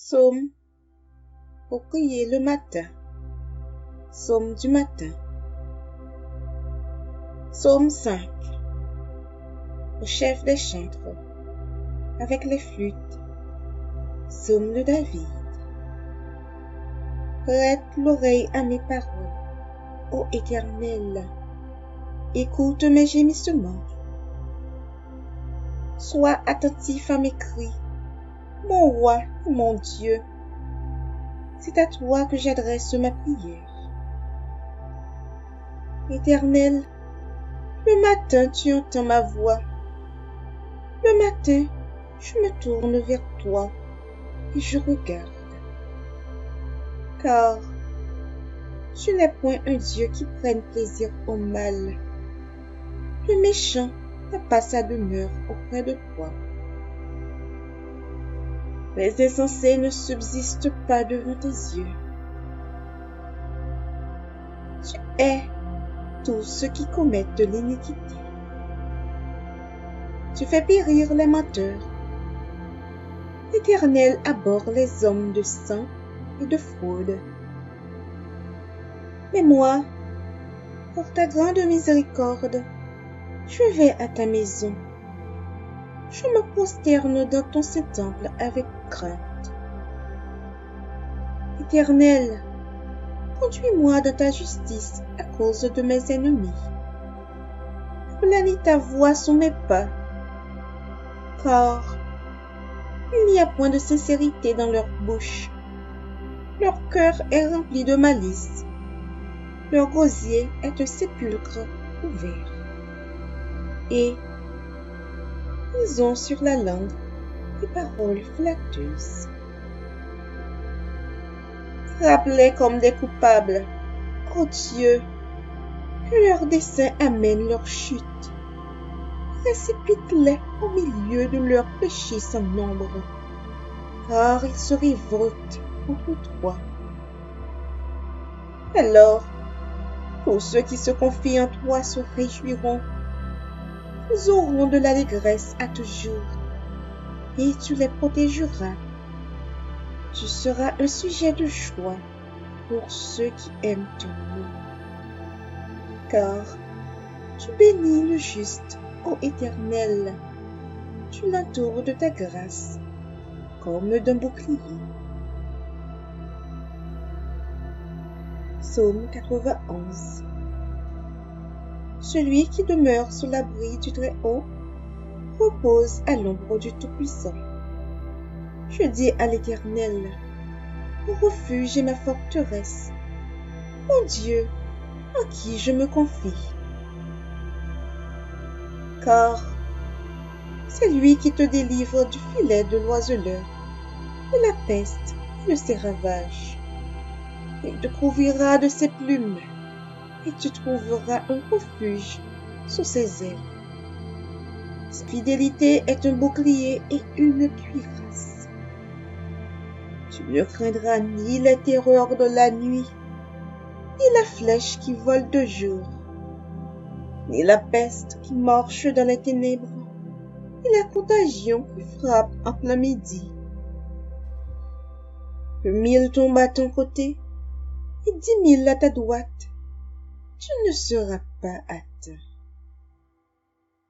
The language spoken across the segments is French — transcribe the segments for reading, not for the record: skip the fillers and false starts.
Psaume pour prier le matin. Psaume du matin. Psaume 5. Au chef des chantres, avec les flûtes. Psaume de David. Prête l'oreille à mes paroles, ô Éternel. Écoute mes gémissements. Sois attentif à mes cris, mon roi et mon Dieu. C'est à toi que j'adresse ma prière. Éternel, le matin tu entends ma voix. Le matin, je me tourne vers toi et je regarde. Car tu n'es point un Dieu qui prenne plaisir au mal. Le méchant n'a pas sa demeure auprès de toi. Les insensés ne subsistent pas devant tes yeux. Tu hais tous ceux qui commettent de l'iniquité. Tu fais périr les menteurs. L'Éternel abhorre les hommes de sang et de fraude. Mais moi, pour ta grande miséricorde, je vais à ta maison. Je me prosterne dans ton saint temple avec crainte. Éternel, conduis-moi dans ta justice à cause de mes ennemis. Planis ta voix sous mes pas, car il n'y a point de sincérité dans leur bouche. Leur cœur est rempli de malice. Leur gosier est un sépulcre ouvert. Et ils ont sur la langue des paroles flatteuses. Frappe-les comme des coupables, ô Dieu, que leur dessein amène leur chute. Précipite-les au milieu de leurs péchés sans nombre, car ils se révoltent contre toi. Alors, tous ceux qui se confient en toi se réjouiront. Ils auront de l'allégresse à toujours, et tu les protégeras. Tu seras un sujet de joie pour ceux qui aiment ton nom. Car tu bénis le juste, ô Éternel. Tu l'entoures de ta grâce, comme d'un bouclier. Psaume 91. Celui qui demeure sous l'abri du Très-Haut repose à l'ombre du Tout-Puissant. Je dis à l'Éternel, mon refuge et ma forteresse, mon Dieu, en qui je me confie. Car c'est lui qui te délivre du filet de l'oiseleur, de la peste et de ses ravages. Il te couvrira de ses plumes, et tu trouveras un refuge sous ses ailes. Sa fidélité est un bouclier et une cuirasse. Tu ne craindras ni les terreurs de la nuit, ni la flèche qui vole de jour, ni la peste qui marche dans les ténèbres, ni la contagion qui frappe en plein midi. Que 1000 tombent à ton côté et 10 000 à ta droite, tu ne seras pas atteint.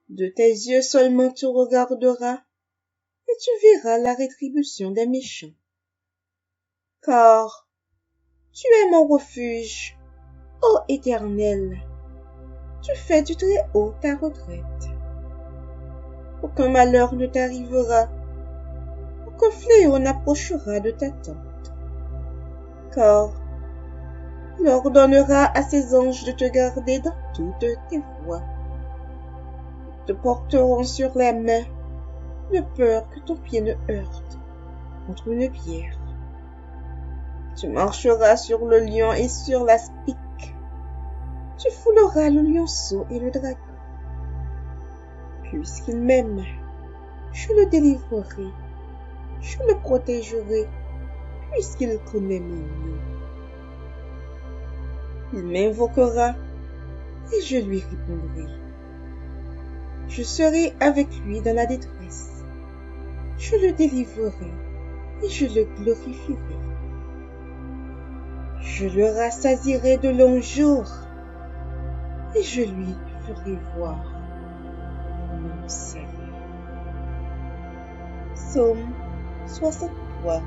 De tes yeux seulement tu regarderas, et tu verras la rétribution des méchants. Car tu es mon refuge, ô Éternel. Tu fais du Très-Haut ta retraite. Aucun malheur ne t'arrivera, aucun fléau n'approchera de ta tente. Car il ordonnera à ses anges de te garder dans toutes tes voies. Ils te porteront sur les mains, de peur que ton pied ne heurte contre une pierre. Tu marcheras sur le lion et sur l'aspic. Tu fouleras le lionceau et le dragon. Puisqu'il m'aime, je le délivrerai, je le protégerai, puisqu'il connaît mon nom. Il m'invoquera et je lui répondrai. Je serai avec lui dans la détresse. Je le délivrerai et je le glorifierai. Je le rassasierai de longs jours et je lui ferai voir mon salut. Psaume 63.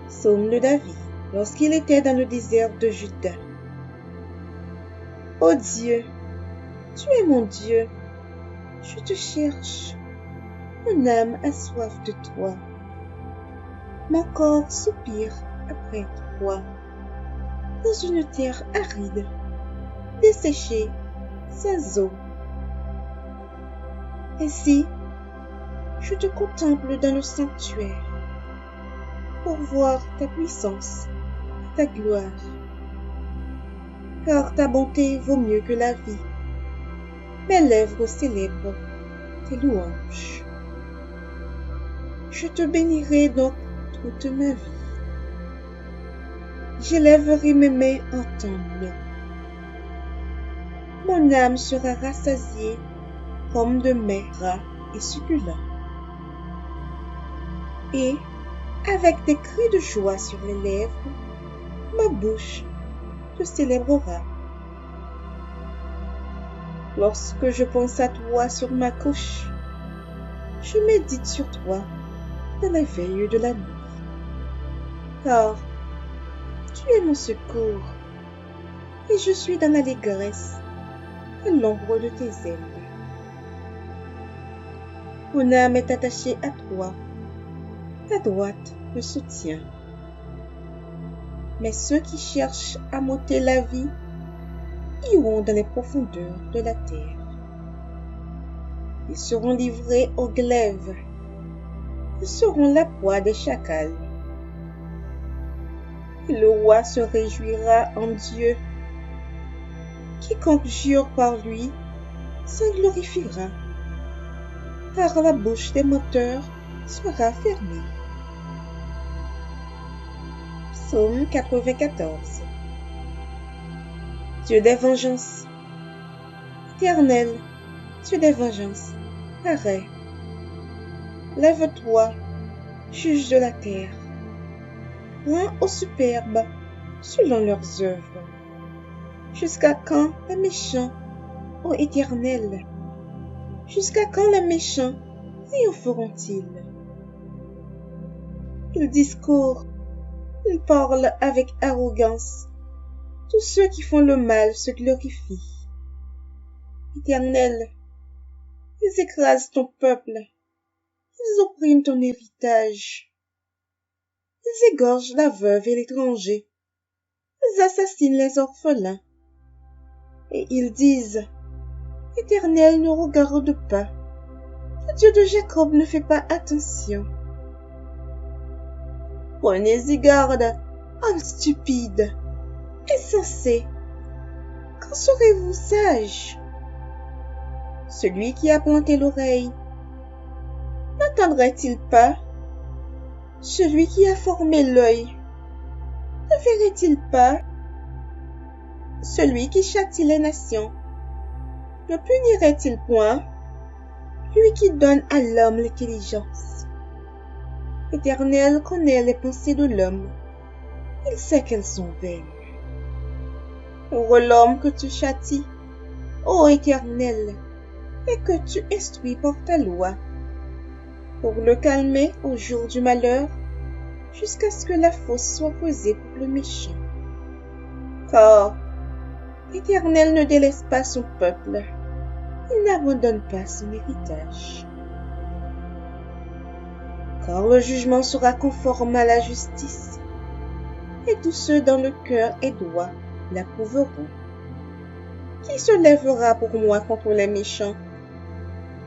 Psaume de David, lorsqu'il était dans le désert de Juda. Ô Dieu, tu es mon Dieu, je te cherche, mon âme a soif de toi. Mon corps soupire après toi, dans une terre aride, desséchée, sans eau. Ainsi, je te contemple dans le sanctuaire, pour voir ta puissance, ta gloire. Car ta bonté vaut mieux que la vie. Mes lèvres célèbrent tes louanges. Je te bénirai donc toute ma vie. J'élèverai mes mains en ton nom. Mon âme sera rassasiée comme de mets gras et succulents. Et, avec des cris de joie sur les lèvres, ma bouche te célébrera. Lorsque je pense à toi sur ma couche, je médite sur toi dans la veille de la nuit. Car tu es mon secours, et je suis dans l'allégresse à l'ombre de tes ailes. Mon âme est attachée à toi, ta droite me soutient. Mais ceux qui cherchent à m'ôter la vie iront dans les profondeurs de la terre. Ils seront livrés aux glaives. Ils seront la proie des chacals. Et le roi se réjouira en Dieu. Quiconque jure par lui s'en glorifiera, car la bouche des menteurs sera fermée. Psaume 94. Dieu des vengeances, Éternel, Dieu des vengeances, arrête. Lève-toi, juge de la terre. Rends aux superbes selon leurs œuvres. Jusqu'à quand les méchants, ô Éternel? Jusqu'à quand les méchants triompheront-ils? Ils discourent, ils parlent avec arrogance. Tous ceux qui font le mal se glorifient. Éternel, ils écrasent ton peuple, ils oppriment ton héritage. Ils égorgent la veuve et l'étranger, ils assassinent les orphelins. Et ils disent, Éternel ne regarde pas, le Dieu de Jacob ne fait pas attention. Prenez-y garde, hommes stupides, insensés, quand serez-vous sages? Celui qui a planté l'oreille, n'entendrait-il pas? Celui qui a formé l'œil, ne verrait-il pas? Celui qui châtie les nations, ne punirait-il point? Lui qui donne à l'homme l'intelligence. L'Éternel connaît les pensées de l'homme, il sait qu'elles sont vaines. Pour l'homme que tu châties, ô Éternel, et que tu instruis par ta loi, pour le calmer au jour du malheur, jusqu'à ce que la fosse soit creusée pour le méchant. Car l'Éternel ne délaisse pas son peuple, il n'abandonne pas son héritage. Car le jugement sera conforme à la justice, et tous ceux dont le cœur est droit l'approuveront. Qui se lèvera pour moi contre les méchants?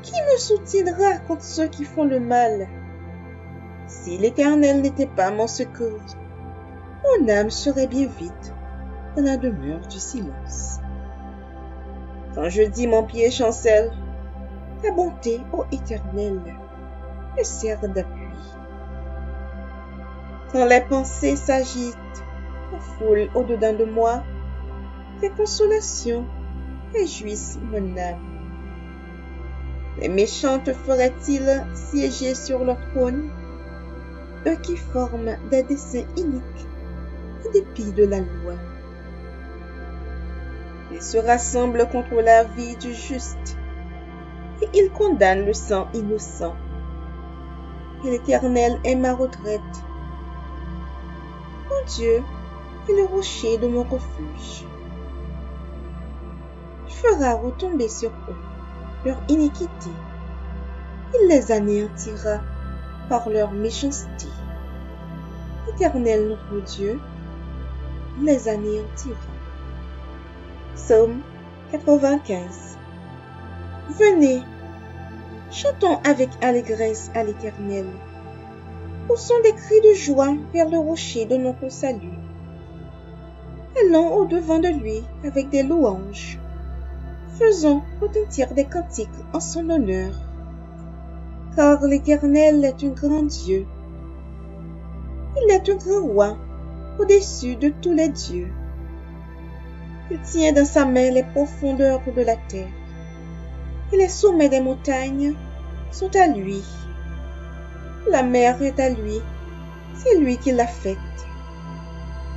Qui me soutiendra contre ceux qui font le mal? Si l'Éternel n'était pas mon secours, mon âme serait bien vite dans la demeure du silence. Quand je dis mon pied chancelle, ta bonté, ô Éternel, me sert d'appui. Quand les pensées s'agitent, foule au-dedans de moi, tes consolations réjouissent mon âme. Les méchants te feraient-ils siéger sur leur trône? eux qui forment des desseins iniques en dépit de la loi. Ils se rassemblent contre la vie du juste et ils condamnent le sang innocent. Et l'Éternel est ma retraite. Mon Dieu est le rocher de mon refuge. Il fera retomber sur eux leur iniquité. Il les anéantira par leur méchanceté. L'Éternel notre Dieu les anéantira. Psaume 95. Venez, chantons avec allégresse à l'Éternel. Poussons des cris de joie vers le rocher de notre salut. Allons au-devant de lui avec des louanges. Faisons retentir des cantiques en son honneur. Car l'Éternel est un grand Dieu. Il est un grand roi au-dessus de tous les dieux. Il tient dans sa main les profondeurs de la terre, et les sommets des montagnes sont à lui. La mer est à lui, c'est lui qui l'a faite.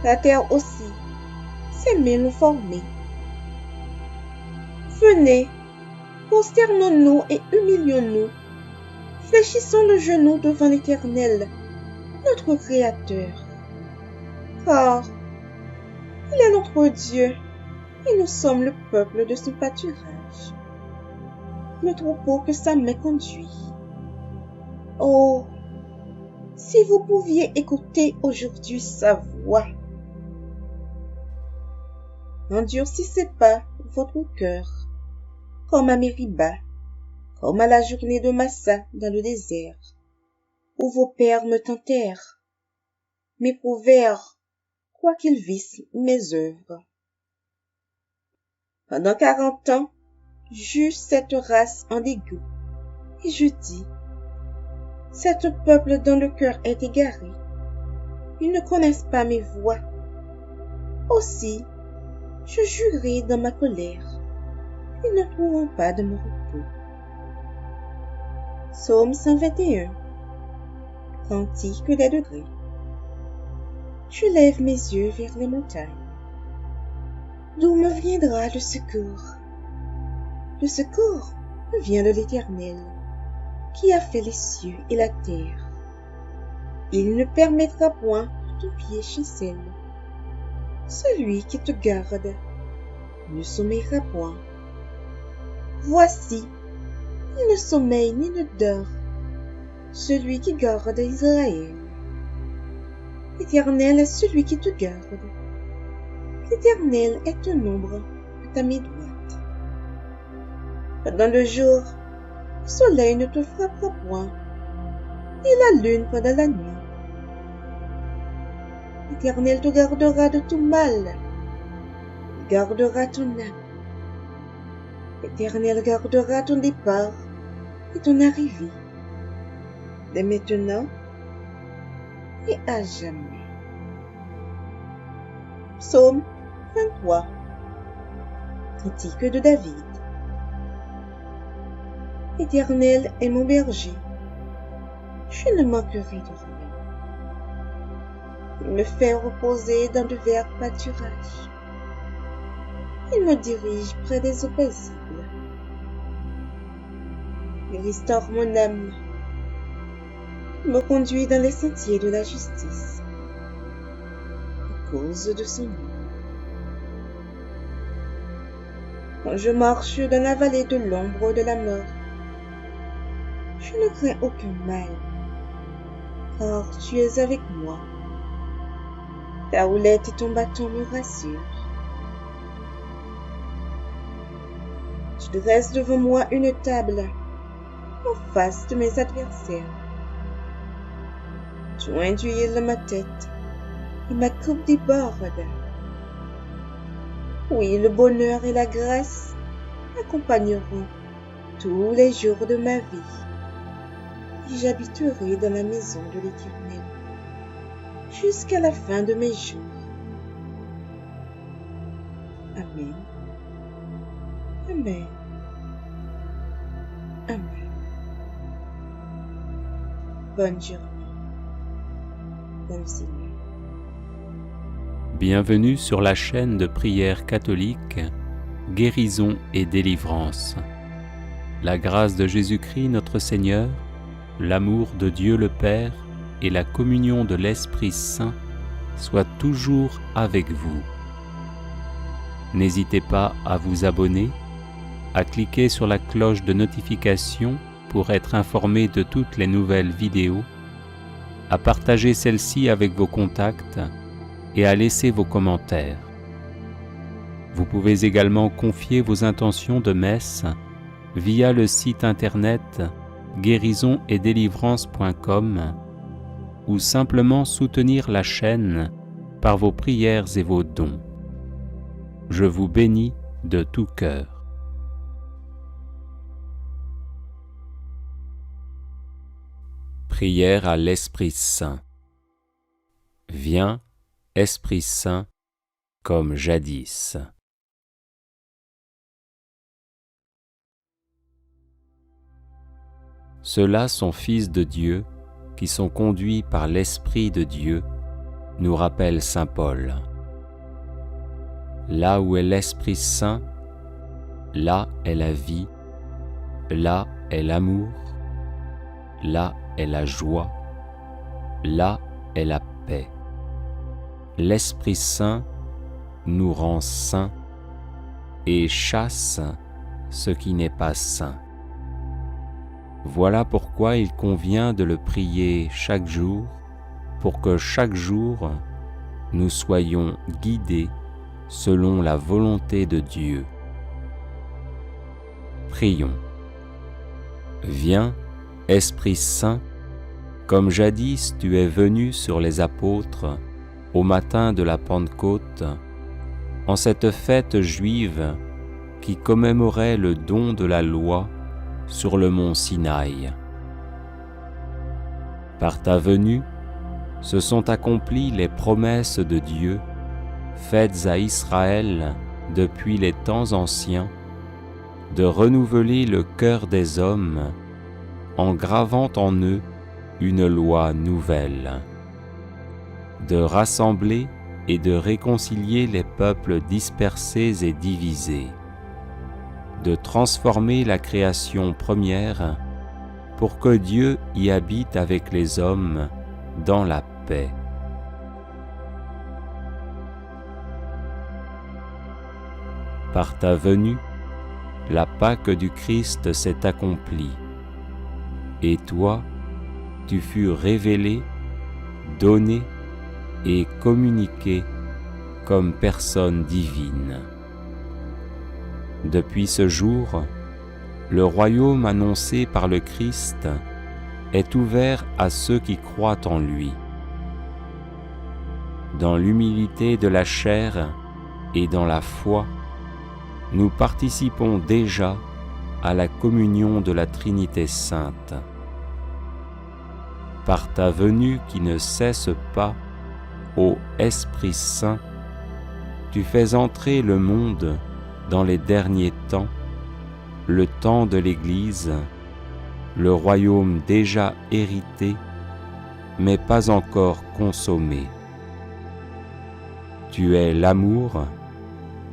La terre aussi, ses mains l'ont formée. Venez, prosternons-nous et humilions-nous, fléchissons le genou devant l'Éternel, notre Créateur. Car il est notre Dieu, et nous sommes le peuple de son pâturage, le troupeau que sa main conduit. Oh, si vous pouviez écouter aujourd'hui sa voix. N'endurcissez pas votre cœur, comme à Mériba, comme à la journée de Massa dans le désert, où vos pères me tentèrent, m'éprouvèrent, quoiqu'ils vissent mes œuvres. Pendant 40 ans, j'eus cette race en dégoût, et je dis, cet peuple dont le cœur est égaré, ils ne connaissent pas mes voies. Aussi, je jurai dans ma colère, ils ne trouveront pas de mon repos. Psaume 121. Cantique des degrés. Je lève mes yeux vers les montagnes. D'où me viendra le secours? Le secours me vient de l'Éternel, qui a fait les cieux et la terre. Il ne permettra point que ton pied chancelle. Celui qui te garde ne sommeillera point. Voici, il ne sommeille ni ne dort, celui qui garde Israël. L'Éternel est celui qui te garde. L'Éternel est un ombre à ta main droite. Pendant le jour, le soleil ne te frappera point, ni la lune pendant la nuit. L'Éternel te gardera de tout mal. Il gardera ton âme. L'Éternel gardera ton départ et ton arrivée, dès maintenant et à jamais. Psaume 23. Cantique de David. L'Éternel est mon berger, je ne manquerai de rien. Il me fait reposer dans de verts pâturages. Il me dirige près des eaux paisibles. Il restaure mon âme. Il me conduit dans les sentiers de la justice, à cause de son nom. Quand je marche dans la vallée de l'ombre de la mort, je ne crains aucun mal, car tu es avec moi. Ta houlette et ton bâton me rassurent. Tu dresses devant moi une table en face de mes adversaires. Tu induis ma tête et ma coupe déborde. Oui, le bonheur et la grâce m'accompagneront tous les jours de ma vie, et j'habiterai dans la maison de l'Éternel jusqu'à la fin de mes jours. Amen. Amen. Amen. Bonne journée. dans le Seigneur. Bienvenue sur la chaîne de prière catholique Guérison et délivrance. La grâce de Jésus-Christ notre Seigneur, l'amour de Dieu le Père et la communion de l'Esprit Saint soient toujours avec vous. N'hésitez pas à vous abonner, à cliquer sur la cloche de notification pour être informé de toutes les nouvelles vidéos, à partager celle-ci avec vos contacts et à laisser vos commentaires. Vous pouvez également confier vos intentions de messe via le site internet guérisonetdélivrance.com ou simplement soutenir la chaîne par vos prières et vos dons. Je vous bénis de tout cœur. Prière à l'Esprit Saint. Viens, Esprit Saint, comme jadis. Ceux-là sont fils de Dieu, qui sont conduits par l'Esprit de Dieu, nous rappelle saint Paul. Là où est l'Esprit Saint, là est la vie, là est l'amour, là est la joie, là est la paix. L'Esprit Saint nous rend saints et chasse ce qui n'est pas saint. Voilà pourquoi il convient de le prier chaque jour, pour que chaque jour nous soyons guidés selon la volonté de Dieu. Prions. Viens, Esprit Saint, comme jadis tu es venu sur les apôtres au matin de la Pentecôte, en cette fête juive qui commémorait le don de la loi sur le mont Sinaï. Par ta venue, se sont accomplies les promesses de Dieu faites à Israël depuis les temps anciens, de renouveler le cœur des hommes en gravant en eux une loi nouvelle, de rassembler et de réconcilier les peuples dispersés et divisés, de transformer la création première pour que Dieu y habite avec les hommes dans la paix. Par ta venue, la Pâque du Christ s'est accomplie, et toi, tu fus révélé, donné et communiqué comme personne divine. Depuis ce jour, le royaume annoncé par le Christ est ouvert à ceux qui croient en lui. Dans l'humilité de la chair et dans la foi, nous participons déjà à la communion de la Trinité sainte. Par ta venue qui ne cesse pas, ô Esprit Saint, tu fais entrer le monde dans les derniers temps, le temps de l'Église, le royaume déjà hérité, mais pas encore consommé. Tu es l'amour,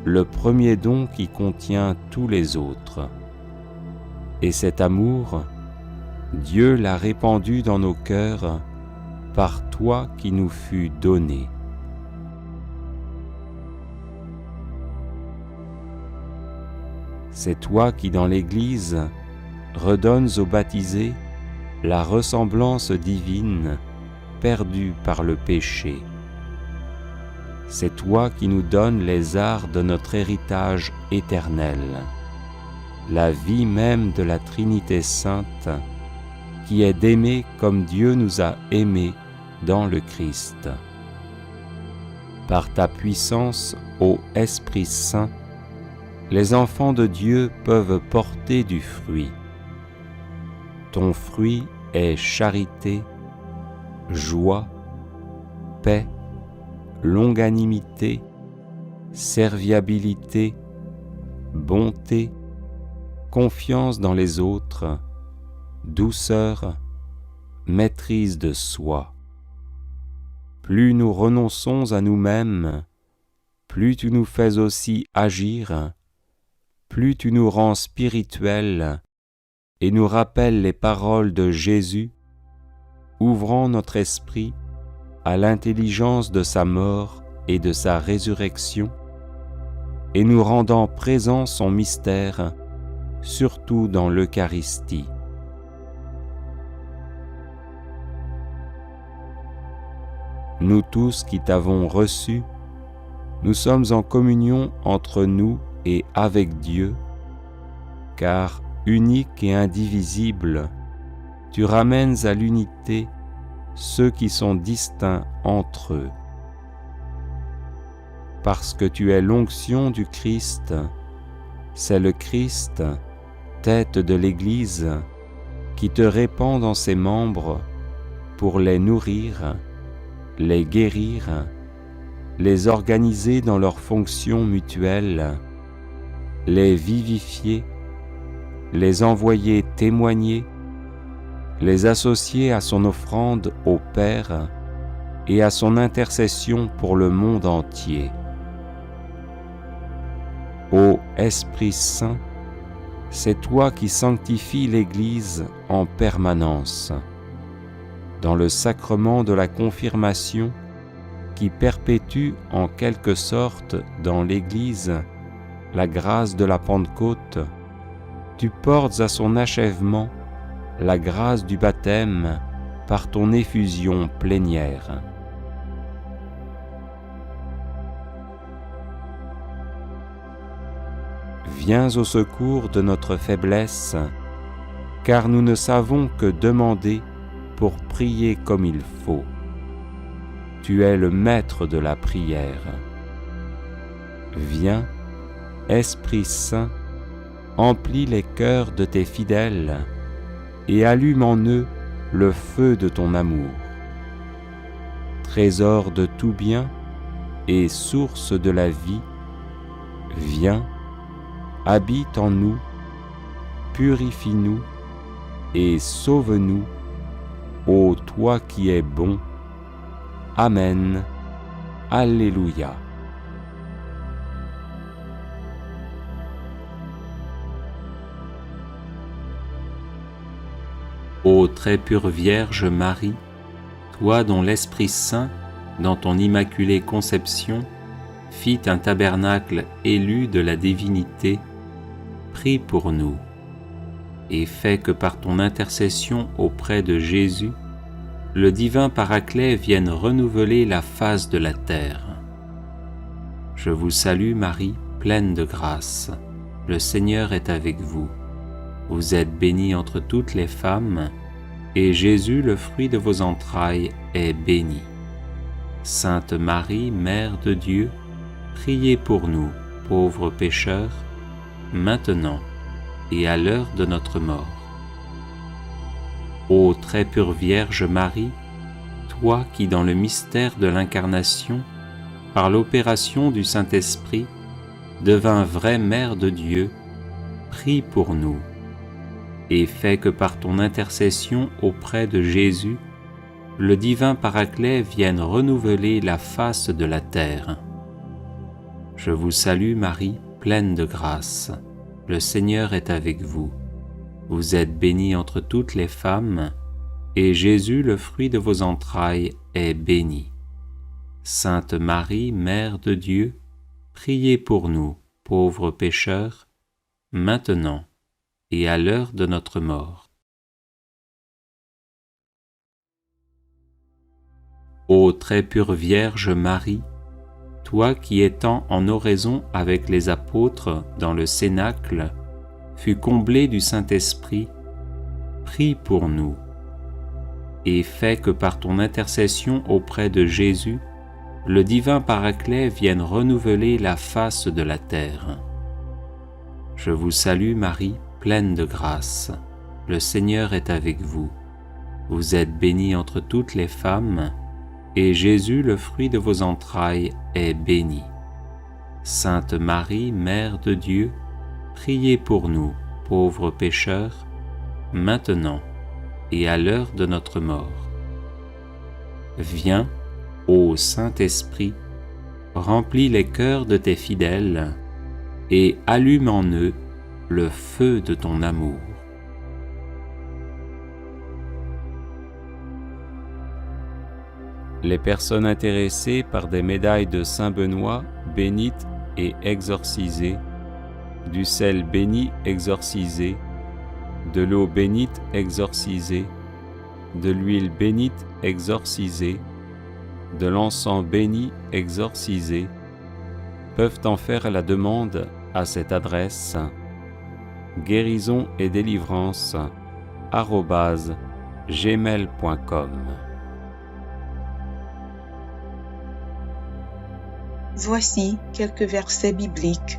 le premier don qui contient tous les autres. Et cet amour, Dieu l'a répandu dans nos cœurs par toi qui nous fus donné. C'est toi qui dans l'Église redonnes aux baptisés la ressemblance divine perdue par le péché. C'est toi qui nous donnes les arts de notre héritage éternel, la vie même de la Trinité sainte, qui est d'aimer comme Dieu nous a aimés dans le Christ. Par ta puissance, ô Esprit Saint, les enfants de Dieu peuvent porter du fruit. Ton fruit est charité, joie, paix, longanimité, serviabilité, bonté, confiance dans les autres, douceur, maîtrise de soi. plus nous renonçons à nous-mêmes, plus tu nous fais aussi agir, plus tu nous rends spirituels et nous rappelles les paroles de Jésus, ouvrant notre esprit à l'intelligence de sa mort et de sa résurrection, et nous rendant présent son mystère, surtout dans l'Eucharistie. Nous tous qui t'avons reçu, nous sommes en communion entre nous et avec Dieu, car unique et indivisible, tu ramènes à l'unité ceux qui sont distincts entre eux. Parce que tu es l'onction du Christ, c'est le Christ, tête de l'Église, qui te répand dans ses membres pour les nourrir, les guérir, les organiser dans leurs fonctions mutuelles, les vivifier, les envoyer témoigner, les associer à son offrande au Père et à son intercession pour le monde entier. Ô Esprit Saint, c'est toi qui sanctifies l'Église en permanence, dans le sacrement de la confirmation qui perpétue en quelque sorte dans l'Église la grâce de la Pentecôte, tu portes à son achèvement la grâce du baptême par ton effusion plénière. Viens au secours de notre faiblesse, car nous ne savons que demander pour prier comme il faut. Tu es le maître de la prière. Viens, Esprit Saint, emplis les cœurs de tes fidèles et allume en eux le feu de ton amour. Trésor de tout bien et source de la vie, viens, habite en nous, purifie-nous et sauve-nous, ô toi qui es bon. Amen. Alléluia. Ô très pure Vierge Marie, toi dont l'Esprit Saint, dans ton immaculée conception, fit un tabernacle élu de la divinité, prie pour nous, et fais que par ton intercession auprès de Jésus, le divin Paraclet vienne renouveler la face de la terre. Je vous salue Marie, pleine de grâce, le Seigneur est avec vous. Vous êtes bénie entre toutes les femmes, et Jésus, le fruit de vos entrailles, est béni. Sainte Marie, Mère de Dieu, priez pour nous, pauvres pécheurs, maintenant et à l'heure de notre mort. Ô très pure Vierge Marie, toi qui dans le mystère de l'Incarnation, par l'opération du Saint-Esprit, devins vraie Mère de Dieu, prie pour nous, et fais que par ton intercession auprès de Jésus, le divin Paraclet vienne renouveler la face de la terre. Je vous salue Marie, pleine de grâce, le Seigneur est avec vous. Vous êtes bénie entre toutes les femmes, et Jésus, le fruit de vos entrailles, est béni. Sainte Marie, Mère de Dieu, priez pour nous, pauvres pécheurs, maintenant et à l'heure de notre mort. Ô très pure Vierge Marie, toi qui étant en oraison avec les apôtres dans le Cénacle, fus comblée du Saint-Esprit, prie pour nous, et fais que par ton intercession auprès de Jésus, le divin Paraclet vienne renouveler la face de la terre. Je vous salue Marie, pleine de grâce, le Seigneur est avec vous. Vous êtes bénie entre toutes les femmes, et Jésus, le fruit de vos entrailles, est béni. Sainte Marie, Mère de Dieu, priez pour nous, pauvres pécheurs, maintenant et à l'heure de notre mort. Viens, ô Saint-Esprit, remplis les cœurs de tes fidèles et allume en eux le feu de ton amour. Les personnes intéressées par des médailles de Saint-Benoît bénites et exorcisées, du sel béni exorcisé, de l'eau bénite exorcisée, de l'huile bénite exorcisée, de l'encens béni exorcisé, peuvent en faire la demande à cette adresse guérison et délivrance @gmail.com. Voici quelques versets bibliques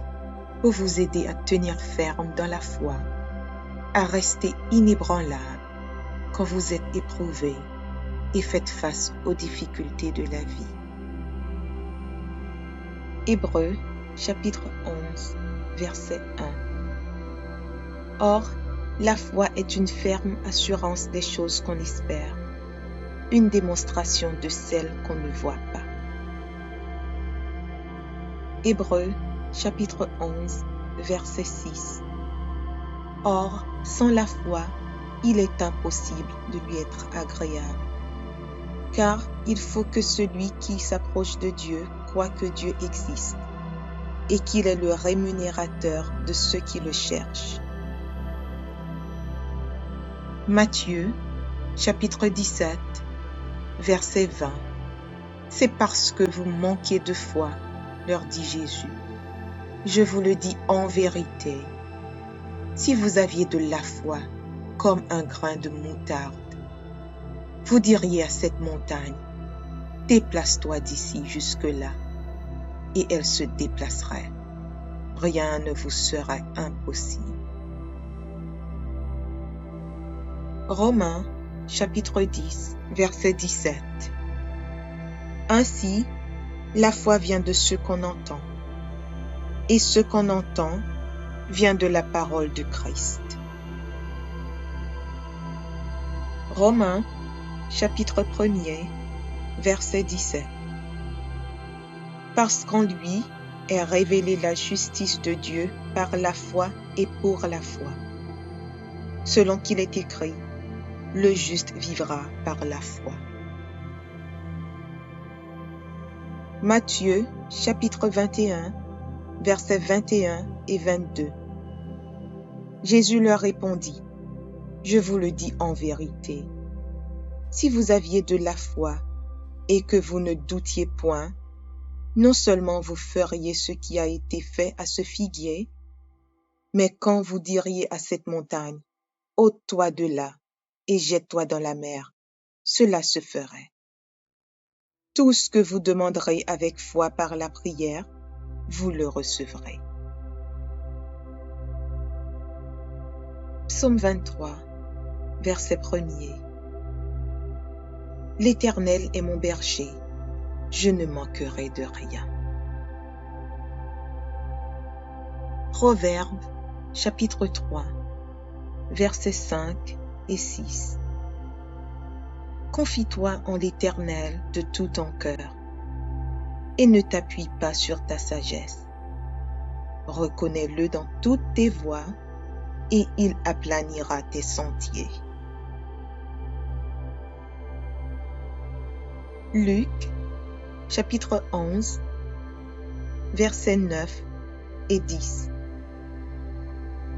pour vous aider à tenir ferme dans la foi, à rester inébranlable quand vous êtes éprouvé et faites face aux difficultés de la vie. Hébreux, chapitre 11, verset 1. Or, la foi est une ferme assurance des choses qu'on espère, une démonstration de celles qu'on ne voit pas. Hébreux, chapitre 11, verset 6. Or, sans la foi, il est impossible de lui être agréable. Car il faut que celui qui s'approche de Dieu croit que Dieu existe et qu'il est le rémunérateur de ceux qui le cherchent. Matthieu, chapitre 17, verset 20. C'est parce que vous manquez de foi, leur dit Jésus. Je vous le dis en vérité, si vous aviez de la foi comme un grain de moutarde, vous diriez à cette montagne, déplace-toi d'ici jusque-là, et elle se déplacerait. Rien ne vous serait impossible. Romains, chapitre 10, verset 17. Ainsi, la foi vient de ce qu'on entend, et ce qu'on entend vient de la parole de Christ. Romains, chapitre 1er, verset 17. Parce qu'en lui est révélée la justice de Dieu par la foi et pour la foi. Selon qu'il est écrit, le juste vivra par la foi. Matthieu, chapitre 21, versets 21 et 22. Jésus leur répondit, je vous le dis en vérité, si vous aviez de la foi et que vous ne doutiez point, non seulement vous feriez ce qui a été fait à ce figuier, mais quand vous diriez à cette montagne, ôte-toi de là et jette-toi dans la mer, cela se ferait. Tout ce que vous demanderez avec foi par la prière, vous le recevrez. Psaume 23, verset 1er. L'Éternel est mon berger, je ne manquerai de rien. Proverbes, chapitre 3, versets 5 et 6. Confie-toi en l'Éternel de tout ton cœur, et ne t'appuie pas sur ta sagesse. Reconnais-le dans toutes tes voies, et il aplanira tes sentiers. Luc, chapitre 11, versets 9 et 10.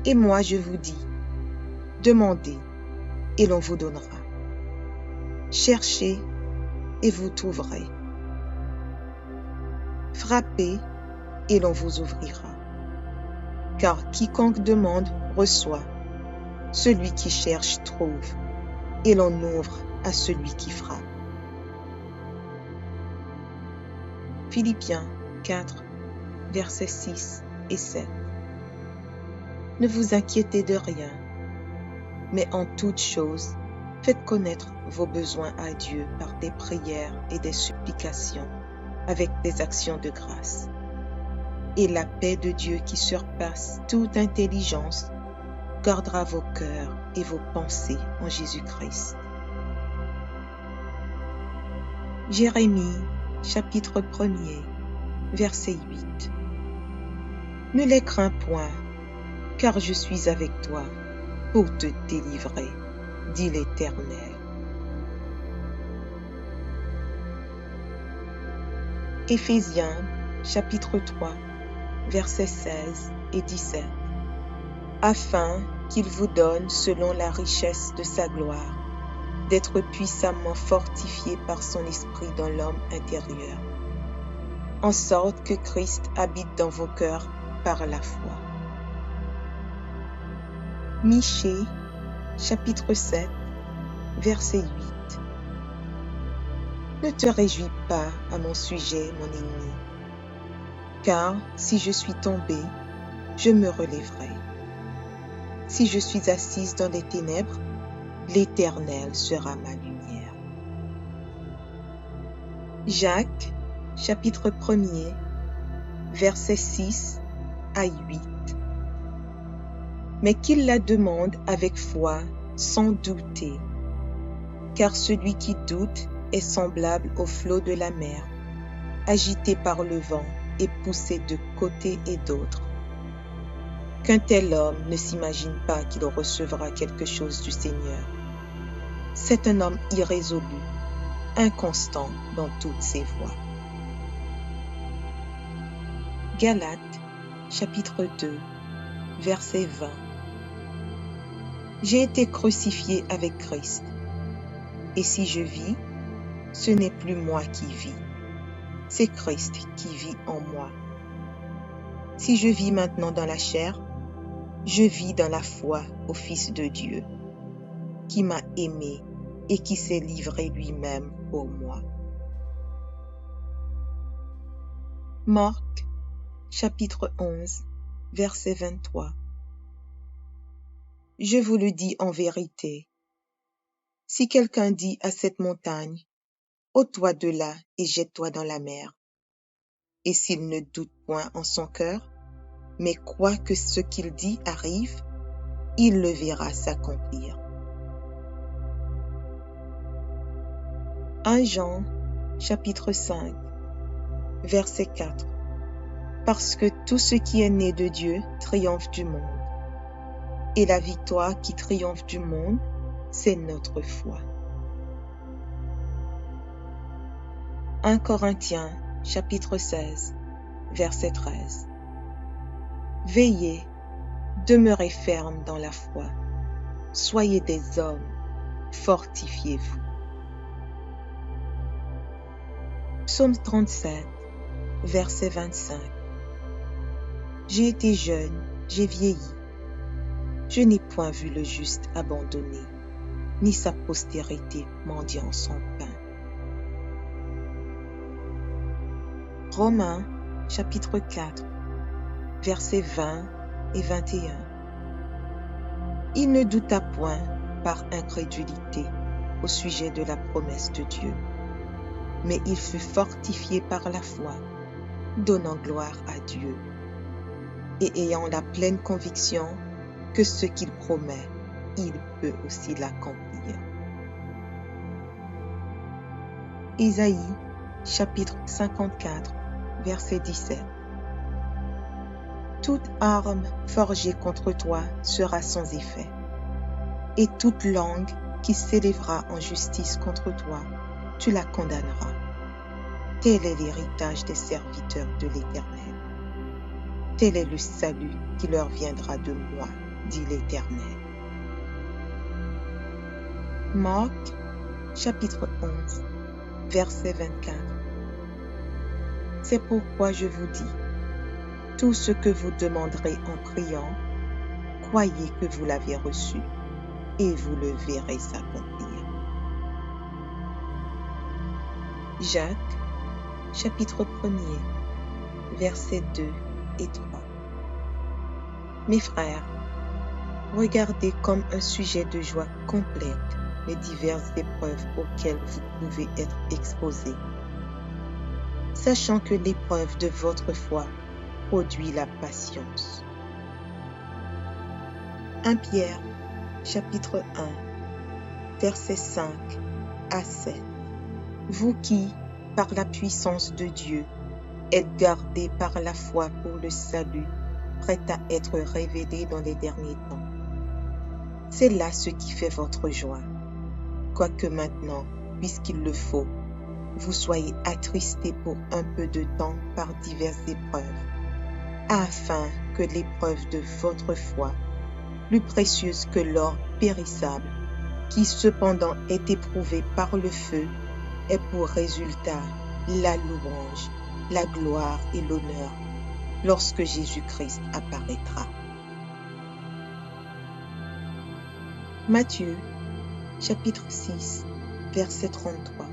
Et moi je vous dis, demandez, et l'on vous donnera. Cherchez, et vous trouverez. Frappez, et l'on vous ouvrira. Car quiconque demande, reçoit. Celui qui cherche, trouve. Et l'on ouvre à celui qui frappe. Philippiens 4, versets 6 et 7. Ne vous inquiétez de rien, mais en toute chose, faites connaître vos besoins à Dieu par des prières et des supplications, avec des actions de grâce. Et la paix de Dieu qui surpasse toute intelligence gardera vos cœurs et vos pensées en Jésus-Christ. Jérémie, chapitre 1er, verset 8. Ne les crains point, car je suis avec toi pour te délivrer, dit l'Éternel. Éphésiens, chapitre 3, versets 16 et 17. Afin qu'il vous donne, selon la richesse de sa gloire, d'être puissamment fortifié par son esprit dans l'homme intérieur, en sorte que Christ habite dans vos cœurs par la foi. Michée, chapitre 7, verset 8. Ne te réjouis pas à mon sujet, mon ennemi, car si je suis tombé, je me relèverai. Si je suis assise dans les ténèbres, l'Éternel sera ma lumière. Jacques, chapitre 1er, versets 6 à 8. Mais qu'il la demande avec foi, sans douter, car celui qui doute est semblable au flot de la mer, agité par le vent et poussé de côté et d'autre. Qu'un tel homme ne s'imagine pas qu'il recevra quelque chose du Seigneur. C'est un homme irrésolu, inconstant dans toutes ses voies. Galates, chapitre 2, verset 20. J'ai été crucifié avec Christ, et si je vis, ce n'est plus moi qui vis, c'est Christ qui vit en moi. Si je vis maintenant dans la chair, je vis dans la foi au Fils de Dieu, qui m'a aimé et qui s'est livré lui-même pour moi. Marc, chapitre 11, verset 23. Je vous le dis en vérité, si quelqu'un dit à cette montagne, ôte-toi de là et jette-toi dans la mer, et s'il ne doute point en son cœur, mais croit que ce qu'il dit arrive, il le verra s'accomplir. 1 Jean, chapitre 5, verset 4. Parce que tout ce qui est né de Dieu triomphe du monde, et la victoire qui triomphe du monde, c'est notre foi. 1 Corinthiens, chapitre 16, verset 13. Veillez, demeurez fermes dans la foi, soyez des hommes, fortifiez-vous. Psaume 37, verset 25. J'ai été jeune, j'ai vieilli. Je n'ai point vu le juste abandonné, ni sa postérité mendiant son pain. Romains, chapitre 4, versets 20 et 21. Il ne douta point par incrédulité au sujet de la promesse de Dieu, mais il fut fortifié par la foi, donnant gloire à Dieu, et ayant la pleine conviction que ce qu'il promet, il peut aussi l'accomplir. Isaïe, chapitre 54, verset 17. Toute arme forgée contre toi sera sans effet, et toute langue qui s'élèvera en justice contre toi, tu la condamneras. Tel est l'héritage des serviteurs de l'Éternel. Tel est le salut qui leur viendra de moi, dit l'Éternel. Marc, chapitre 11, verset 24. C'est pourquoi je vous dis, tout ce que vous demanderez en priant, croyez que vous l'avez reçu, et vous le verrez s'accomplir. Jacques, chapitre 1er, versets 2 et 3. Mes frères, regardez comme un sujet de joie complète les diverses épreuves auxquelles vous pouvez être exposés, sachant que l'épreuve de votre foi produit la patience. 1 Pierre, chapitre 1, versets 5 à 7. Vous qui, par la puissance de Dieu, êtes gardés par la foi pour le salut, prêt à être révélé dans les derniers temps. C'est là ce qui fait votre joie, quoique maintenant, puisqu'il le faut, vous soyez attristés pour un peu de temps par diverses épreuves, afin que l'épreuve de votre foi, plus précieuse que l'or périssable, qui cependant est éprouvé par le feu, ait pour résultat la louange, la gloire et l'honneur lorsque Jésus-Christ apparaîtra. Matthieu, chapitre 6, verset 33.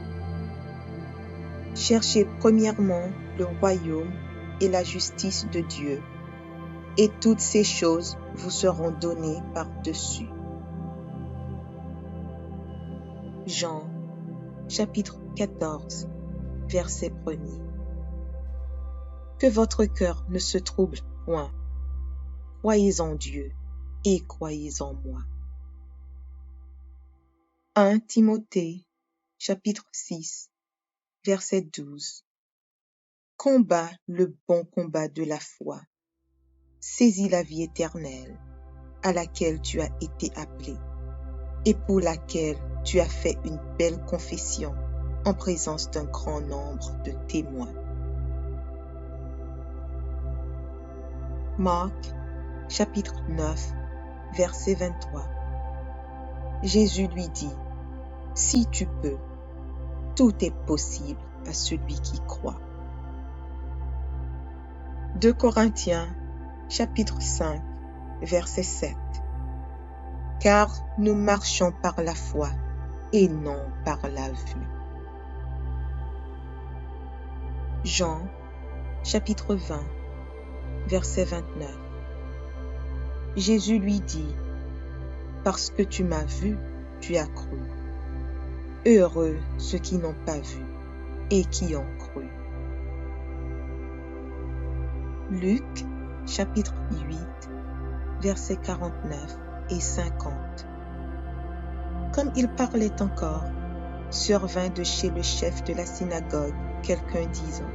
Cherchez premièrement le royaume et la justice de Dieu, et toutes ces choses vous seront données par-dessus. Jean, chapitre 14, verset 1er. Que votre cœur ne se trouble point. Croyez en Dieu et croyez en moi. 1 Timothée, chapitre 6, verset 12. Combat le bon combat de la foi. Saisis la vie éternelle, à laquelle tu as été appelé, et pour laquelle tu as fait une belle confession en présence d'un grand nombre de témoins. Marc, chapitre 9, verset 23. Jésus lui dit, « Si tu peux, tout est possible à celui qui croit. » 2 Corinthiens, chapitre 5, verset 7. Car nous marchons par la foi et non par la vue. Jean, chapitre 20, verset 29. Jésus lui dit, « Parce que tu m'as vu, tu as cru. Heureux ceux qui n'ont pas vu et qui ont cru. » Luc, chapitre 8, versets 49 et 50. Comme il parlait encore, survint de chez le chef de la synagogue quelqu'un disant,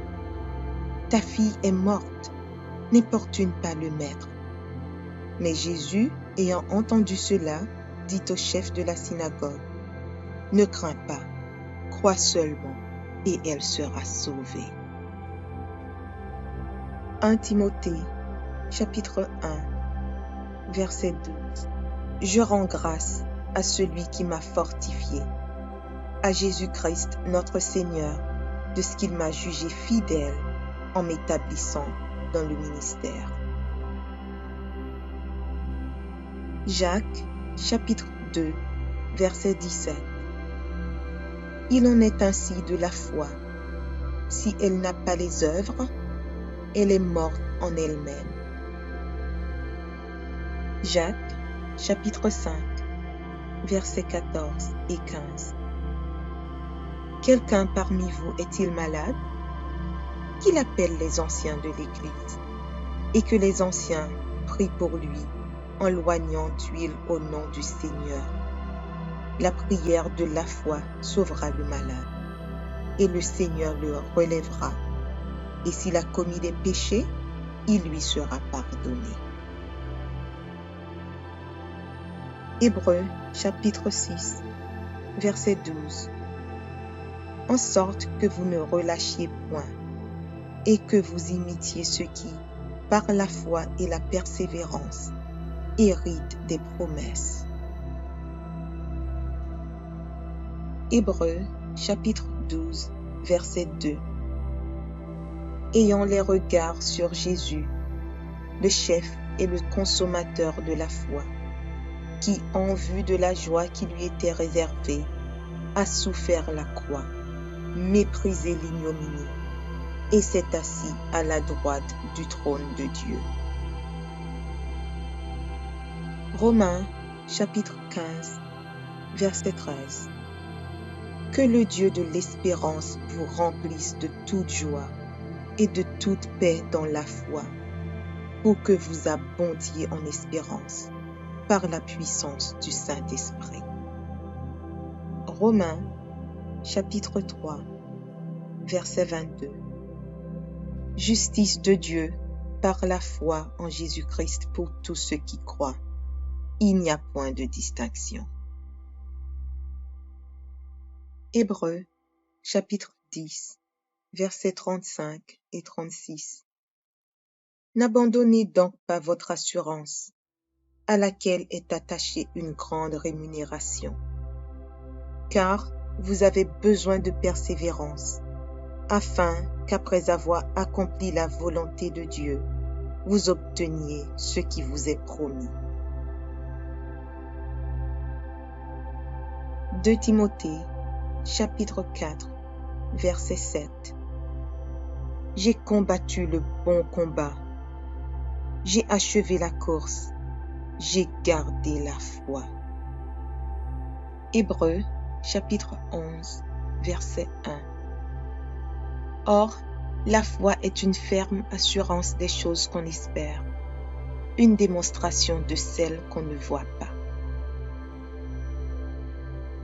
« Ta fille est morte, n'importune pas le maître. » Mais Jésus, ayant entendu cela, dit au chef de la synagogue, « Ne crains pas, crois seulement, et elle sera sauvée. » 1 Timothée, chapitre 1, verset 12. Je rends grâce à celui qui m'a fortifié, à Jésus-Christ notre Seigneur, de ce qu'il m'a jugé fidèle en m'établissant dans le ministère. Jacques, chapitre 2, verset 17. Il en est ainsi de la foi. Si elle n'a pas les œuvres, elle est morte en elle-même. Jacques, chapitre 5, versets 14 et 15. Quelqu'un parmi vous est-il malade? Qu'il appelle les anciens de l'Église, et que les anciens prient pour lui, en loignant d'huile au nom du Seigneur. La prière de la foi sauvera le malade, et le Seigneur le relèvera. Et s'il a commis des péchés, il lui sera pardonné. Hébreux, chapitre 6, verset 12. En sorte que vous ne relâchiez point, et que vous imitiez ceux qui, par la foi et la persévérance, héritent des promesses. Hébreux, chapitre 12, verset 2. Ayant les regards sur Jésus, le chef et le consommateur de la foi, qui, en vue de la joie qui lui était réservée, a souffert la croix, méprisé l'ignominie, et s'est assis à la droite du trône de Dieu. Romains, chapitre 15, verset 13. Que le Dieu de l'espérance vous remplisse de toute joie et de toute paix dans la foi, pour que vous abondiez en espérance, par la puissance du Saint-Esprit. Romains, chapitre 3, verset 22. Justice de Dieu par la foi en Jésus-Christ pour tous ceux qui croient. Il n'y a point de distinction. Hébreux, chapitre 10, versets 35 et 36. N'abandonnez donc pas votre assurance, à laquelle est attachée une grande rémunération, car vous avez besoin de persévérance, afin qu'après avoir accompli la volonté de Dieu, vous obteniez ce qui vous est promis. 2 Timothée, chapitre 4, verset 7. J'ai combattu le bon combat, j'ai achevé la course, j'ai gardé la foi. Hébreux, chapitre 11, verset 1. Or, la foi est une ferme assurance des choses qu'on espère, une démonstration de celles qu'on ne voit pas.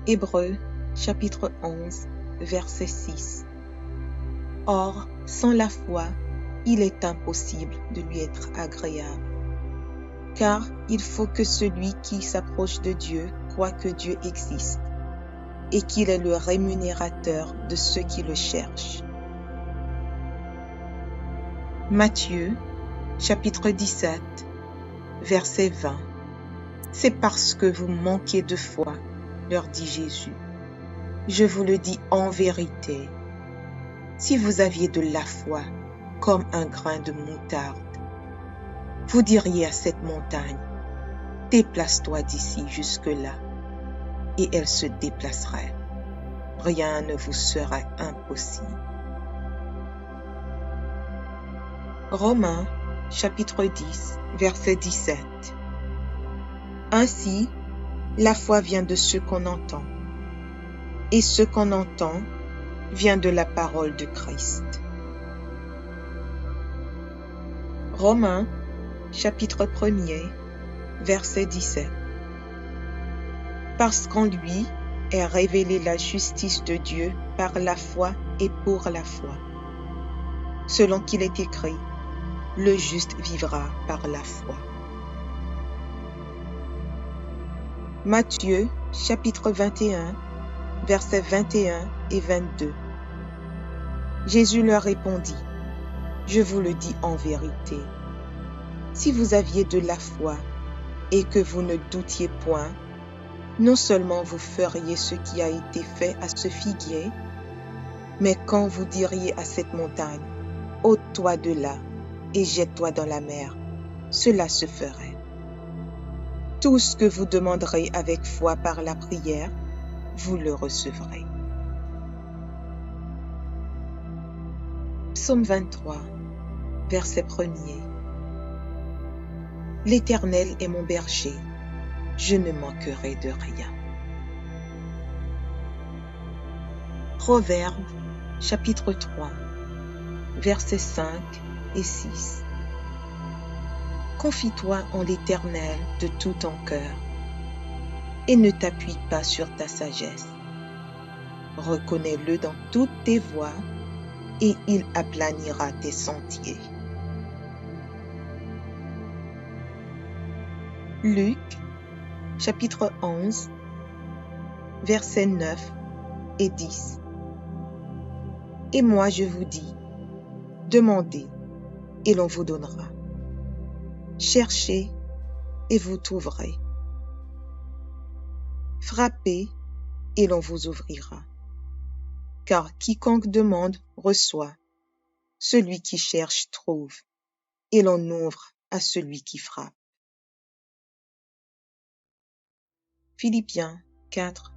Hébreux, chapitre 11, verset 6. Or, sans la foi, il est impossible de lui être agréable, car il faut que celui qui s'approche de Dieu croit que Dieu existe et qu'il est le rémunérateur de ceux qui le cherchent. Matthieu, chapitre 17, verset 20. C'est parce que vous manquez de foi, leur dit Jésus. Je vous le dis en vérité, si vous aviez de la foi comme un grain de moutarde, vous diriez à cette montagne, déplace-toi d'ici jusque-là, et elle se déplacerait. Rien ne vous serait impossible. Romains, chapitre 10, verset 17. Ainsi, la foi vient de ce qu'on entend, et ce qu'on entend vient de la parole de Christ. Romains, chapitre 1er, verset 17. Parce qu'en lui est révélée la justice de Dieu par la foi et pour la foi. Selon qu'il est écrit, le juste vivra par la foi. Matthieu, chapitre 21, versets 21 et 22. Jésus leur répondit, je vous le dis en vérité, si vous aviez de la foi et que vous ne doutiez point, non seulement vous feriez ce qui a été fait à ce figuier, mais quand vous diriez à cette montagne, ôte-toi de là et jette-toi dans la mer, cela se ferait. Tout ce que vous demanderez avec foi par la prière, vous le recevrez. Psaume 23, verset 1er. L'Éternel est mon berger, je ne manquerai de rien. Proverbes, chapitre 3, versets 5 et 6. Confie-toi en l'Éternel de tout ton cœur et ne t'appuie pas sur ta sagesse. Reconnais-le dans toutes tes voies et il aplanira tes sentiers. Luc, chapitre 11, versets 9 et 10. Et moi je vous dis, demandez et l'on vous donnera. Cherchez et vous trouverez. Frappez et l'on vous ouvrira. Car quiconque demande reçoit, celui qui cherche trouve, et l'on ouvre à celui qui frappe. Philippiens 4,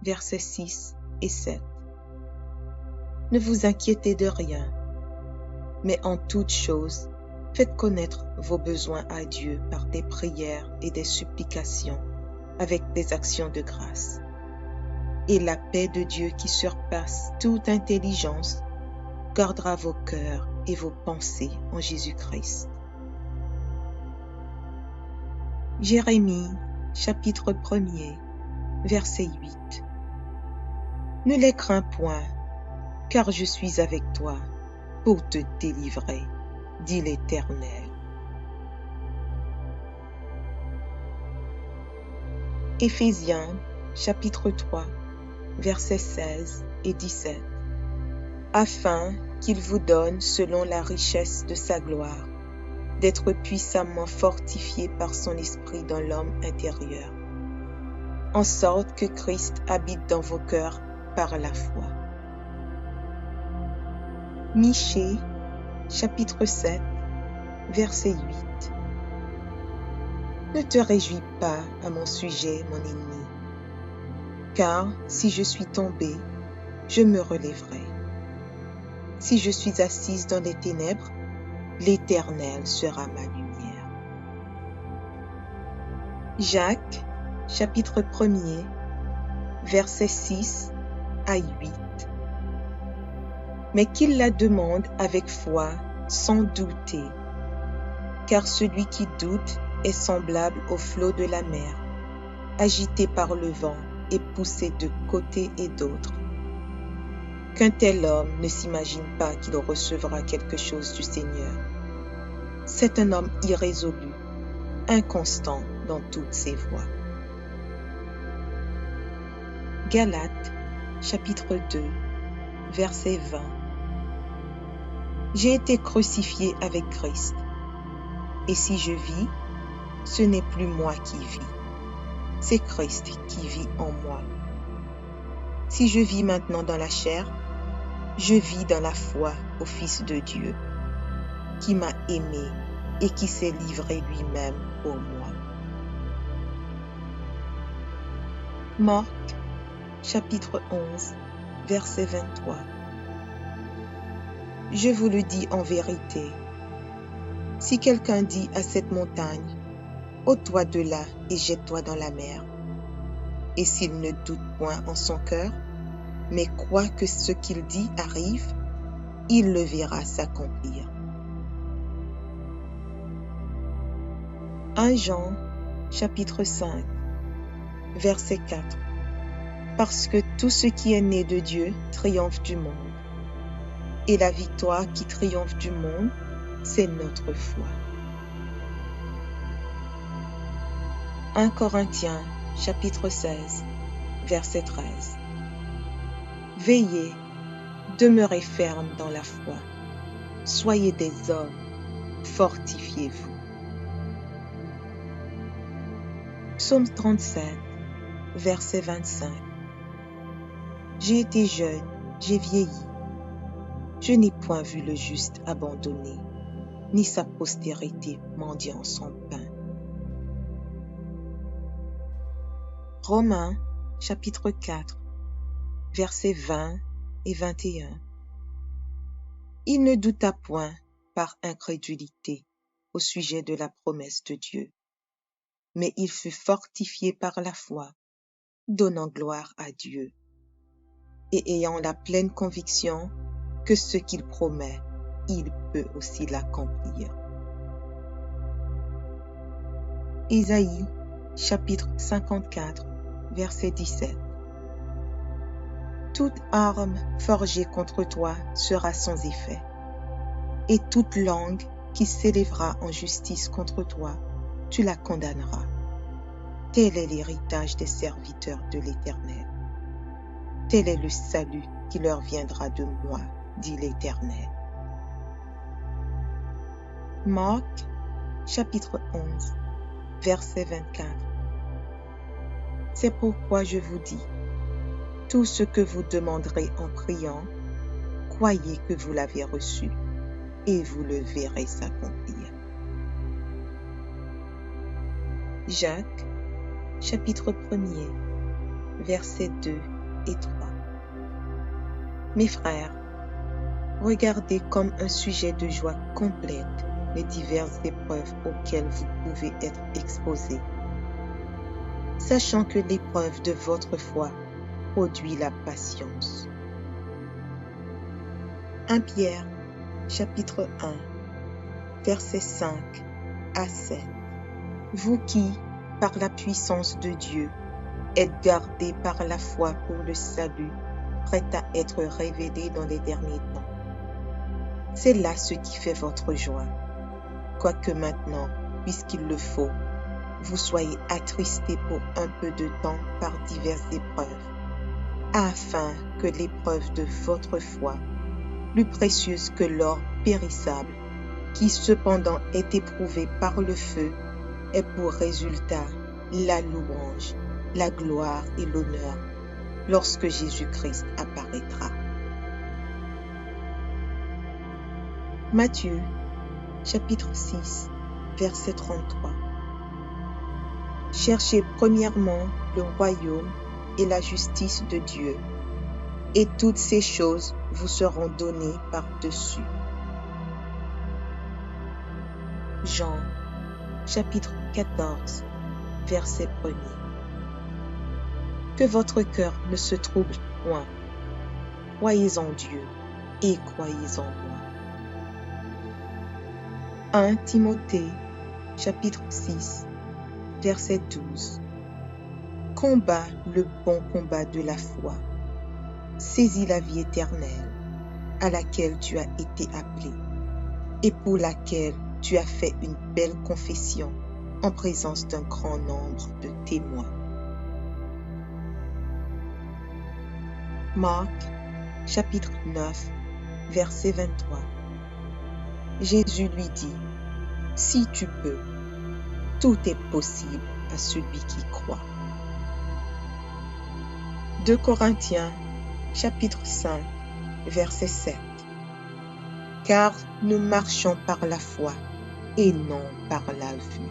versets 6 et 7. Ne vous inquiétez de rien, mais en toute chose, faites connaître vos besoins à Dieu par des prières et des supplications, avec des actions de grâce. Et la paix de Dieu qui surpasse toute intelligence gardera vos cœurs et vos pensées en Jésus-Christ. Jérémie, chapitre 1er, verset 8. Ne les crains point, car je suis avec toi pour te délivrer, dit l'Éternel. Éphésiens, chapitre 3, versets 16 et 17. Afin qu'il vous donne, selon la richesse de sa gloire, d'être puissamment fortifié par son esprit dans l'homme intérieur, en sorte que Christ habite dans vos cœurs par la foi. Michée, chapitre 7, verset 8. Ne te réjouis pas à mon sujet, mon ennemi, car si je suis tombé, je me relèverai. Si je suis assise dans les ténèbres, l'Éternel sera ma lumière. Jacques, chapitre 1er, versets 6 à 8. Mais qu'il la demande avec foi, sans douter, car celui qui doute est semblable au flot de la mer, agité par le vent et poussé de côté et d'autre. Qu'un tel homme ne s'imagine pas qu'il recevra quelque chose du Seigneur. C'est un homme irrésolu, inconstant dans toutes ses voies. Galates, chapitre 2, verset 20. J'ai été crucifié avec Christ, et si je vis, ce n'est plus moi qui vis, c'est Christ qui vit en moi. Si je vis maintenant dans la chair, je vis dans la foi au Fils de Dieu, qui m'a aimé et qui s'est livré lui-même pour moi. Marc, chapitre 11, verset 23. Je vous le dis en vérité, si quelqu'un dit à cette montagne, ôte-toi de là et jette-toi dans la mer, et s'il ne doute point en son cœur, mais croit que ce qu'il dit arrive, il le verra s'accomplir. 1 Jean, chapitre 5, verset 4. Parce que tout ce qui est né de Dieu triomphe du monde. Et la victoire qui triomphe du monde, c'est notre foi. 1 Corinthiens, chapitre 16, verset 13. Veillez, demeurez fermes dans la foi. Soyez des hommes, fortifiez-vous. Psaume 37, verset 25. J'ai été jeune, j'ai vieilli. Je n'ai point vu le juste abandonné, ni sa postérité mendiant son pain. Romains, chapitre 4, versets 20 et 21. Il ne douta point par incrédulité au sujet de la promesse de Dieu, mais il fut fortifié par la foi, donnant gloire à Dieu, et ayant la pleine conviction que ce qu'il promet, il peut aussi l'accomplir. Ésaïe, chapitre 54, verset 17. Toute arme forgée contre toi sera sans effet, et toute langue qui s'élèvera en justice contre toi, tu la condamneras. Tel est l'héritage des serviteurs de l'Éternel. Tel est le salut qui leur viendra de moi, dit l'Éternel. Marc, chapitre 11, verset 24. C'est pourquoi je vous dis, tout ce que vous demanderez en priant, croyez que vous l'avez reçu, et vous le verrez s'accomplir. Jacques, chapitre 1er, versets 2 et 3. Mes frères, regardez comme un sujet de joie complète les diverses épreuves auxquelles vous pouvez être exposés, sachant que l'épreuve de votre foi produit la patience. 1 Pierre, chapitre 1, versets 5 à 7. Vous qui, par la puissance de Dieu, êtes gardés par la foi pour le salut prête à être révélée dans les derniers temps. C'est là ce qui fait votre joie, quoique maintenant, puisqu'il le faut, vous soyez attristés pour un peu de temps par diverses épreuves, afin que l'épreuve de votre foi, plus précieuse que l'or périssable, qui cependant est éprouvé par le feu, ait pour résultat la louange, la gloire et l'honneur lorsque Jésus-Christ apparaîtra. Matthieu, chapitre 6, verset 33. Cherchez premièrement le royaume et la justice de Dieu, et toutes ces choses vous seront données par-dessus. Jean, chapitre 14, verset 1er. Que votre cœur ne se trouble point. Croyez en Dieu et croyez en moi. 1 Timothée, chapitre 6, verset 12. Combat le bon combat de la foi. Saisis la vie éternelle, à laquelle tu as été appelé, et pour laquelle tu as fait une belle confession en présence d'un grand nombre de témoins. Marc, chapitre 9, verset 23. Jésus lui dit, « Si tu peux, tout est possible à celui qui croit. » 2 Corinthiens, chapitre 5, verset 7. Car nous marchons par la foi et non par la vue.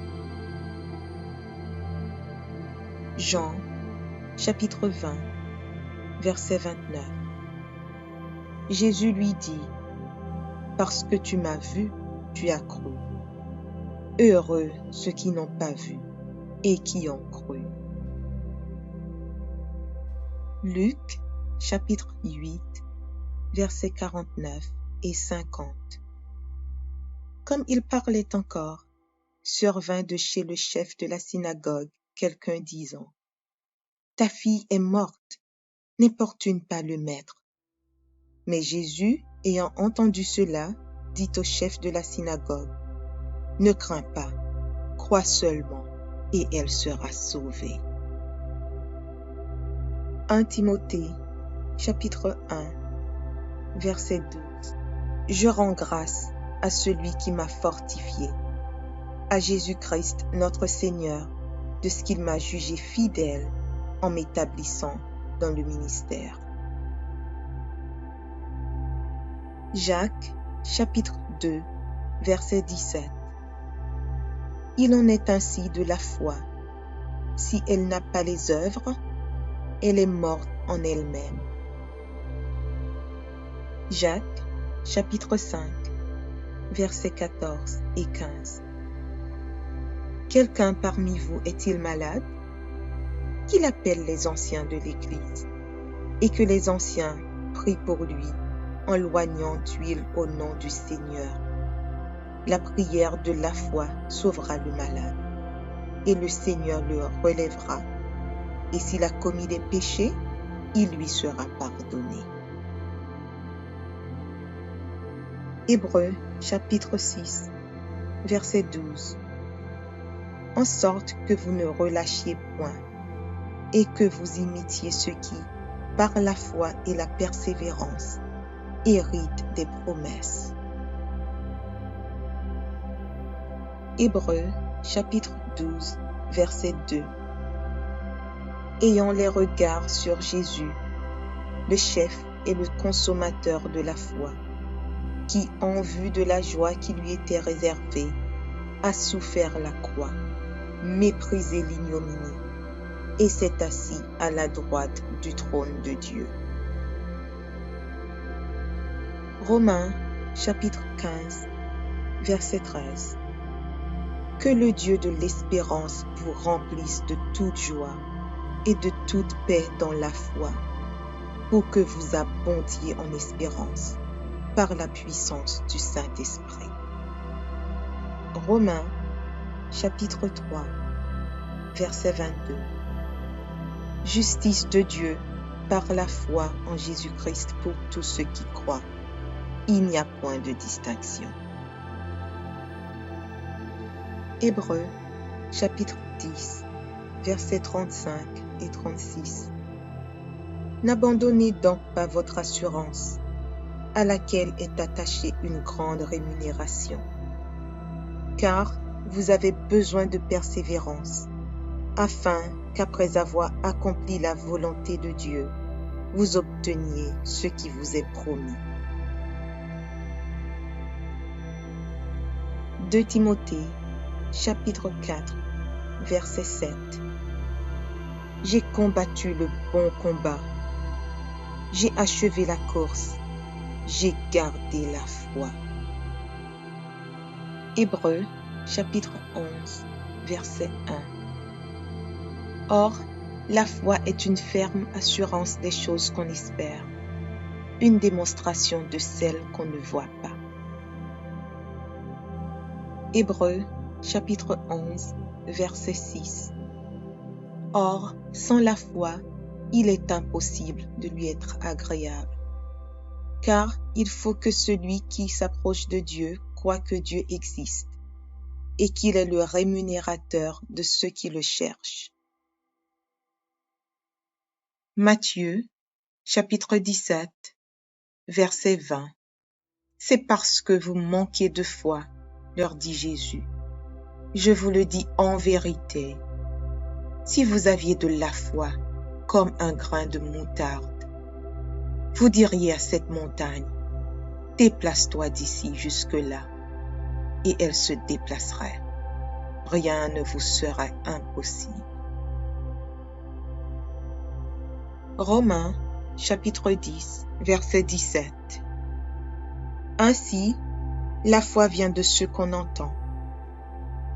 Jean, chapitre 20, verset 29. Jésus lui dit, « Parce que tu m'as vu, tu as cru. Heureux ceux qui n'ont pas vu et qui ont cru. » Luc, chapitre 8, versets 49 et 50. Comme il parlait encore, survint de chez le chef de la synagogue quelqu'un disant, « Ta fille est morte, n'importune pas le maître. » Mais Jésus, ayant entendu cela, dit au chef de la synagogue, « Ne crains pas, crois seulement, et elle sera sauvée. » 1 Timothée, chapitre 1, verset 12. Je rends grâce à celui qui m'a fortifié, à Jésus-Christ notre Seigneur, de ce qu'il m'a jugé fidèle en m'établissant dans le ministère. Jacques, chapitre 2, verset 17. Il en est ainsi de la foi. Si elle n'a pas les œuvres, elle est morte en elle-même. Jacques, chapitre 5, versets 14 et 15. Quelqu'un parmi vous est-il malade? Qu'il appelle les anciens de l'Église, et que les anciens prient pour lui en loignant d'huile au nom du Seigneur. La prière de la foi sauvera le malade, et le Seigneur le relèvera. Et s'il a commis des péchés, il lui sera pardonné. Hébreux, chapitre 6, verset 12. En sorte que vous ne relâchiez point, et que vous imitiez ceux qui, par la foi et la persévérance, héritent des promesses. Hébreux, chapitre 12, verset 2. Ayant les regards sur Jésus, le chef et le consommateur de la foi, qui, en vue de la joie qui lui était réservée, a souffert la croix, méprisé l'ignominie, et s'est assis à la droite du trône de Dieu. Romains, chapitre 15, verset 13. Que le Dieu de l'espérance vous remplisse de toute joie et de toute paix dans la foi, pour que vous abondiez en espérance, par la puissance du Saint-Esprit. Romains, chapitre 3, verset 22. Justice de Dieu par la foi en Jésus-Christ pour tous ceux qui croient. Il n'y a point de distinction. Hébreux, chapitre 10, versets 35 et 36. N'abandonnez donc pas votre assurance, à laquelle est attachée une grande rémunération, car vous avez besoin de persévérance, afin qu'après avoir accompli la volonté de Dieu, vous obteniez ce qui vous est promis. 2 Timothée, chapitre 4, verset 7. J'ai combattu le bon combat, j'ai achevé la course, j'ai gardé la foi. Hébreux, chapitre 11, verset 1. Or, la foi est une ferme assurance des choses qu'on espère, une démonstration de celles qu'on ne voit pas. Hébreux, chapitre 11, verset 6. Or, sans la foi, il est impossible de lui être agréable, car il faut que celui qui s'approche de Dieu croit que Dieu existe et qu'il est le rémunérateur de ceux qui le cherchent. Matthieu, chapitre 17, verset 20. C'est parce que vous manquez de foi, leur dit Jésus. Je vous le dis en vérité, si vous aviez de la foi comme un grain de moutarde, vous diriez à cette montagne, déplace-toi d'ici jusque-là, et elle se déplacerait. Rien ne vous sera impossible. Romains, chapitre 10, verset 17. Ainsi, la foi vient de ce qu'on entend,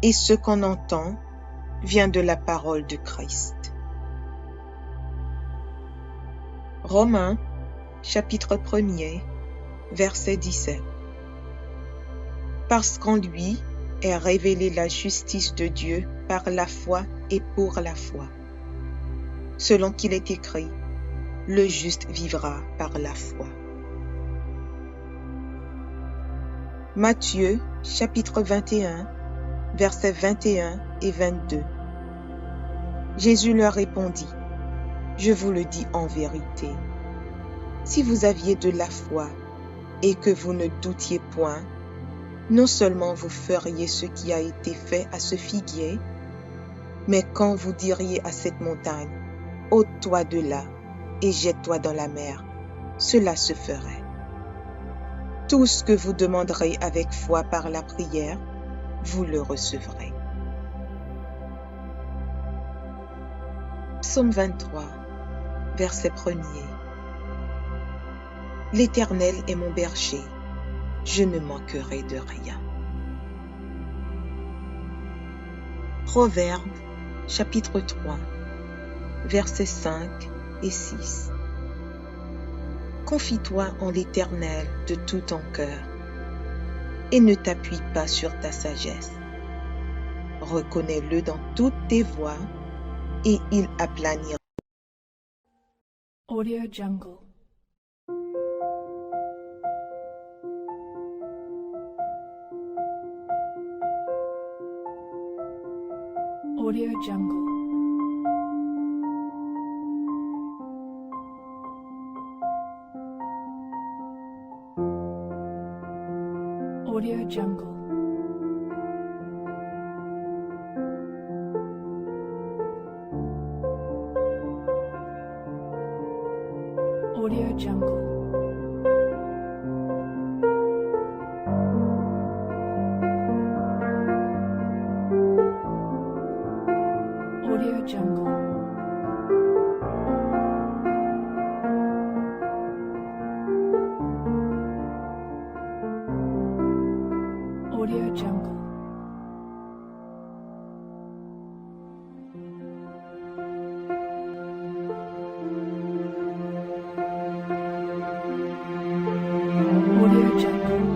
et ce qu'on entend vient de la parole de Christ. Romains, chapitre 1er, verset 17. Parce qu'en lui est révélée la justice de Dieu par la foi et pour la foi. Selon qu'il est écrit, le juste vivra par la foi. Matthieu, chapitre 21, versets 21 et 22. Jésus leur répondit, je vous le dis en vérité, si vous aviez de la foi et que vous ne doutiez point, non seulement vous feriez ce qui a été fait à ce figuier, mais quand vous diriez à cette montagne, ôte-toi de là et jette-toi dans la mer, cela se ferait. Tout ce que vous demanderez avec foi par la prière, vous le recevrez. Psaume 23, verset 1er. L'Éternel est mon berger, je ne manquerai de rien. Proverbes, chapitre 3, versets 5 et 6. Confie-toi en l'Éternel de tout ton cœur et ne t'appuie pas sur ta sagesse. Reconnais-le dans toutes tes voies et il aplanira. Audio Jungle. Audio Jungle. Audio Jungle. Audio Jungle. Audio Jungle. Audio Jungle. Audio Jungle.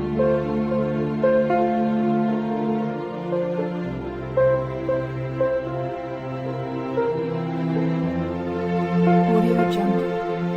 Audio Jungle.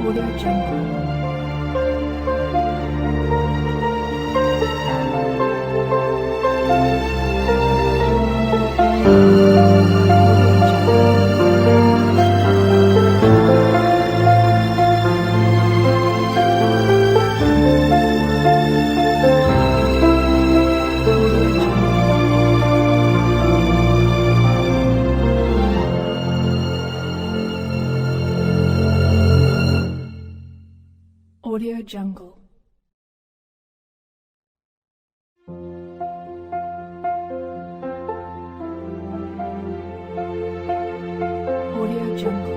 Audio Jungle. Audio Jungle. Audio Jungle.